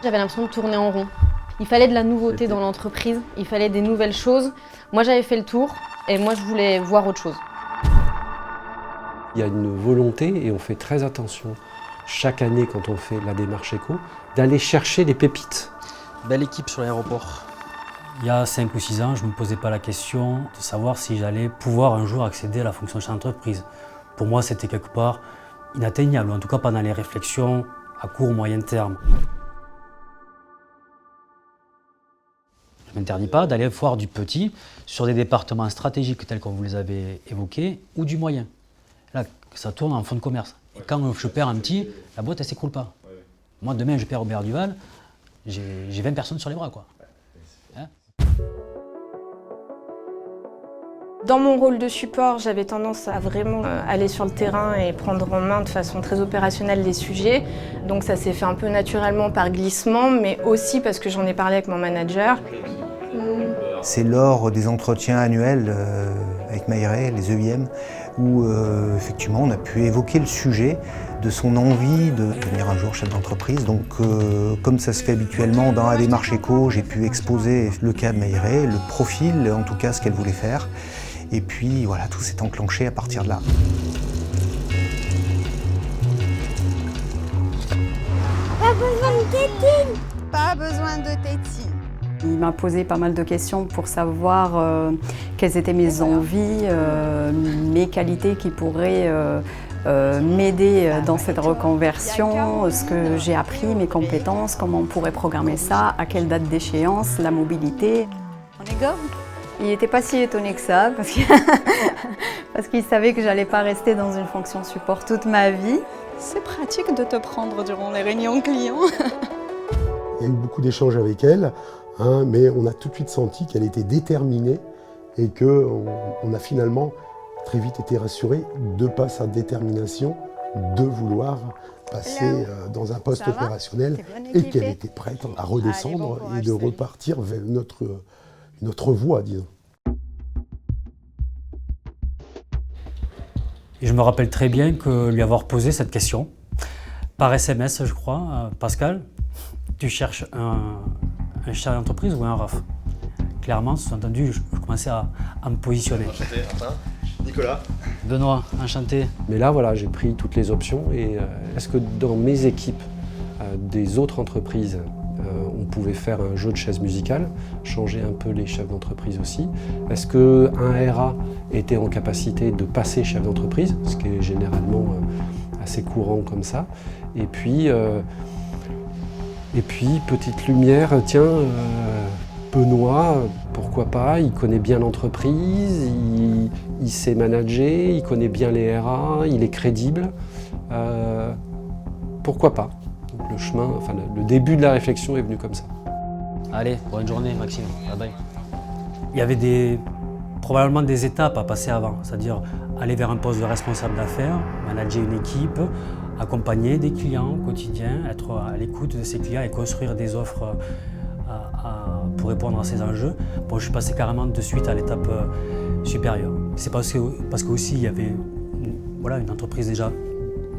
J'avais l'impression de tourner en rond. Il fallait de la nouveauté dans l'entreprise, il fallait des nouvelles choses. Moi, j'avais fait le tour et moi, je voulais voir autre chose. Il y a une volonté, et on fait très attention chaque année quand on fait la démarche éco, d'aller chercher des pépites. Belle équipe sur l'aéroport. Il y a 5 ou 6 ans, je ne me posais pas la question de savoir si j'allais pouvoir un jour accéder à la fonction chef d'entreprise. Pour moi, c'était quelque part inatteignable, en tout cas pas dans les réflexions à court ou moyen terme. Je ne m'interdis pas d'aller voir du petit sur des départements stratégiques tels qu'on vous les avait évoqués, ou du moyen. Là, ça tourne en fonds de commerce. Et quand je perds un petit, la boîte, elle ne s'écroule pas. Moi, demain, je perds Robert Duval, j'ai 20 personnes sur les bras, quoi. Hein? Dans mon rôle de support, j'avais tendance à vraiment aller sur le terrain et prendre en main de façon très opérationnelle les sujets. Donc ça s'est fait un peu naturellement par glissement, mais aussi parce que j'en ai parlé avec mon manager. C'est lors des entretiens annuels avec Maïret, les EIM, où effectivement on a pu évoquer le sujet de son envie de devenir un jour chef d'entreprise. Donc comme ça se fait habituellement dans la démarche éco, j'ai pu exposer le cas de Maïret, le profil, en tout cas ce qu'elle voulait faire. Et puis voilà, tout s'est enclenché à partir de là. Pas besoin de tétine. Pas besoin de tétine. Il m'a posé pas mal de questions pour savoir quelles étaient mes envies, mes qualités qui pourraient m'aider dans cette reconversion, ce que j'ai appris, mes compétences, comment on pourrait programmer ça, à quelle date d'échéance, la mobilité. On est go? Il n'était pas si étonné que ça, parce qu'il savait que j'allais pas rester dans une fonction support toute ma vie. C'est pratique de te prendre durant les réunions clients. Il y a eu beaucoup d'échanges avec elle, hein, mais on a tout de suite senti qu'elle était déterminée et qu'on a finalement très vite été rassurés de par sa détermination de vouloir passer dans un poste opérationnel et qu'elle était prête à redescendre et de repartir vers notre voie, disons. Et je me rappelle très bien que lui avoir posé cette question, par SMS je crois, Pascal, tu cherches un chef d'entreprise ou un RAF? Clairement, sous-entendu, je commençais à me positionner. Enchanté, Martin. Nicolas. Benoît, enchanté. Mais là, voilà, j'ai pris toutes les options et est-ce que dans mes équipes des autres entreprises, on pouvait faire un jeu de chaises musicales, changer un peu les chefs d'entreprise aussi? Est-ce qu'un RA était en capacité de passer chef d'entreprise, ce qui est généralement assez courant comme ça? Et puis, petite lumière, tiens, Benoît, pourquoi pas, il connaît bien l'entreprise, il sait manager, il connaît bien les RA, il est crédible, pourquoi pas? Donc le chemin, enfin le début de la réflexion est venu comme ça. Allez, bonne journée Maxime, bye bye. Il y avait probablement des étapes à passer avant, c'est-à-dire aller vers un poste de responsable d'affaires, manager une équipe, accompagner des clients au quotidien, être à l'écoute de ces clients et construire des offres pour répondre à ces enjeux. Bon, je suis passé carrément de suite à l'étape supérieure. C'est parce que aussi il y avait une entreprise déjà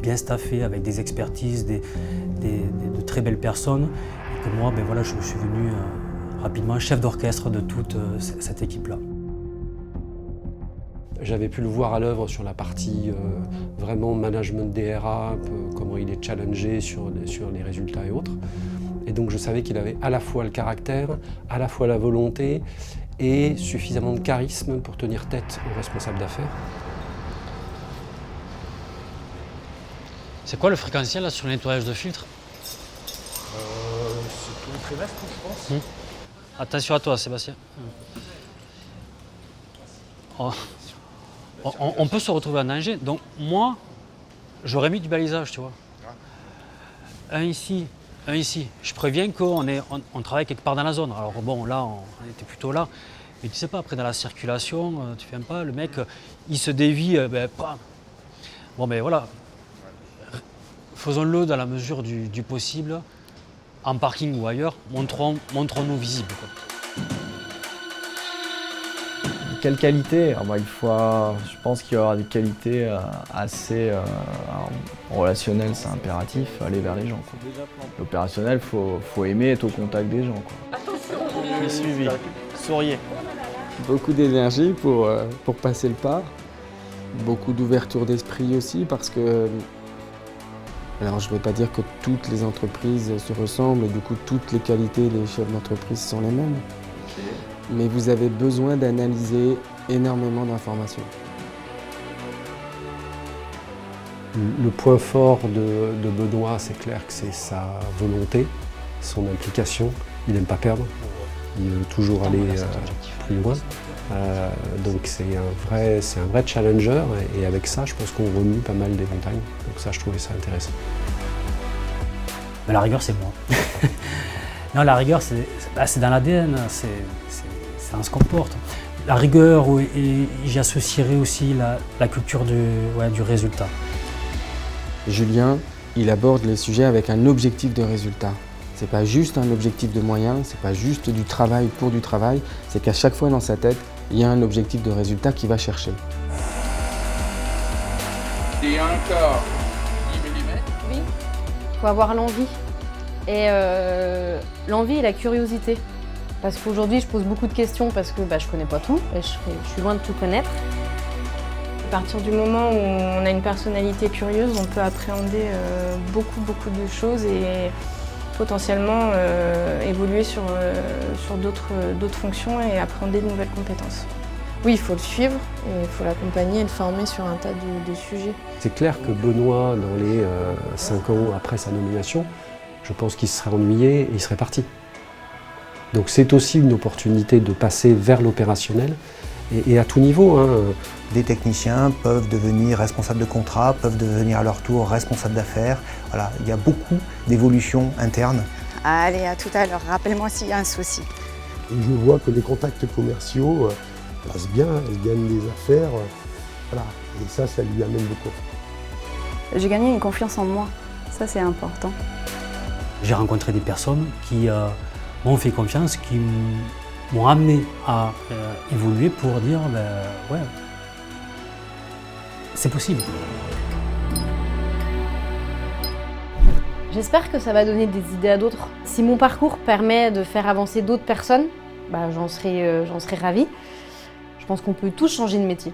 bien staffée avec des expertises, de très belles personnes, et que moi, je suis devenu rapidement chef d'orchestre de toute cette équipe-là. J'avais pu le voir à l'œuvre sur la partie vraiment management des RA, comment il est challengé sur les résultats et autres. Et donc je savais qu'il avait à la fois le caractère, à la fois la volonté et suffisamment de charisme pour tenir tête aux responsables d'affaires. C'est quoi le fréquentiel là, sur le nettoyage de filtres? C'est tout le trimestre, je pense. Attention à toi, Sébastien. On peut se retrouver en danger. Donc moi, j'aurais mis du balisage, tu vois. Un ici. Je préviens qu'on travaille quelque part dans la zone. Alors bon, là, on était plutôt là. Mais tu sais pas, après dans la circulation, tu fais pas, le mec, il se dévie, Bon, mais voilà. Faisons-le dans la mesure du possible, en parking ou ailleurs, montrons-nous visibles, quoi. Quelle qualité? Je pense qu'il y aura des qualités assez relationnelles, c'est impératif, aller vers les gens. L'opérationnel, faut aimer être au contact des gens. Je suis suivi. Souriez. Beaucoup d'énergie pour passer le pas. Beaucoup d'ouverture d'esprit aussi parce que, alors je ne vais pas dire que toutes les entreprises se ressemblent et du coup toutes les qualités des chefs d'entreprise sont les mêmes. Mais vous avez besoin d'analyser énormément d'informations. Le point fort de Benoît, c'est clair que c'est sa volonté, son implication. Il n'aime pas perdre, il veut toujours aller plus loin. Donc c'est un vrai challenger et avec ça, je pense qu'on remue pas mal des montagnes. Donc ça, je trouvais ça intéressant. Mais la rigueur, c'est moi. Non, la rigueur, c'est dans l'ADN, ça se comporte. La rigueur, et j'y associerai aussi la culture du résultat. Julien, il aborde les sujets avec un objectif de résultat. C'est pas juste un objectif de moyens, c'est pas juste du travail pour du travail, c'est qu'à chaque fois dans sa tête, il y a un objectif de résultat qu'il va chercher. Et encore 10 mm. Oui, il faut avoir l'envie. Et l'envie et la curiosité. Parce qu'aujourd'hui, je pose beaucoup de questions parce que je connais pas tout et je suis loin de tout connaître. À partir du moment où on a une personnalité curieuse, on peut appréhender beaucoup de choses et potentiellement évoluer sur d'autres fonctions et appréhender de nouvelles compétences. Oui, il faut le suivre, et il faut l'accompagner et le former sur un tas de sujets. C'est clair que Benoît, dans les 5 ans après sa nomination, je pense qu'il se serait ennuyé et il serait parti. Donc c'est aussi une opportunité de passer vers l'opérationnel et à tout niveau. Des techniciens peuvent devenir responsables de contrat, peuvent devenir à leur tour responsables d'affaires. Voilà, il y a beaucoup d'évolutions internes. Allez, à tout à l'heure. Rappelle-moi s'il y a un souci. Et je vois que les contacts commerciaux passent bien, elles gagnent des affaires. Voilà. Et ça lui amène beaucoup. J'ai gagné une confiance en moi. Ça, c'est important. J'ai rencontré des personnes qui m'ont fait confiance, qui m'ont amené à évoluer pour dire ouais, c'est possible. J'espère que ça va donner des idées à d'autres. Si mon parcours permet de faire avancer d'autres personnes, j'en serai ravie. Je pense qu'on peut tous changer de métier.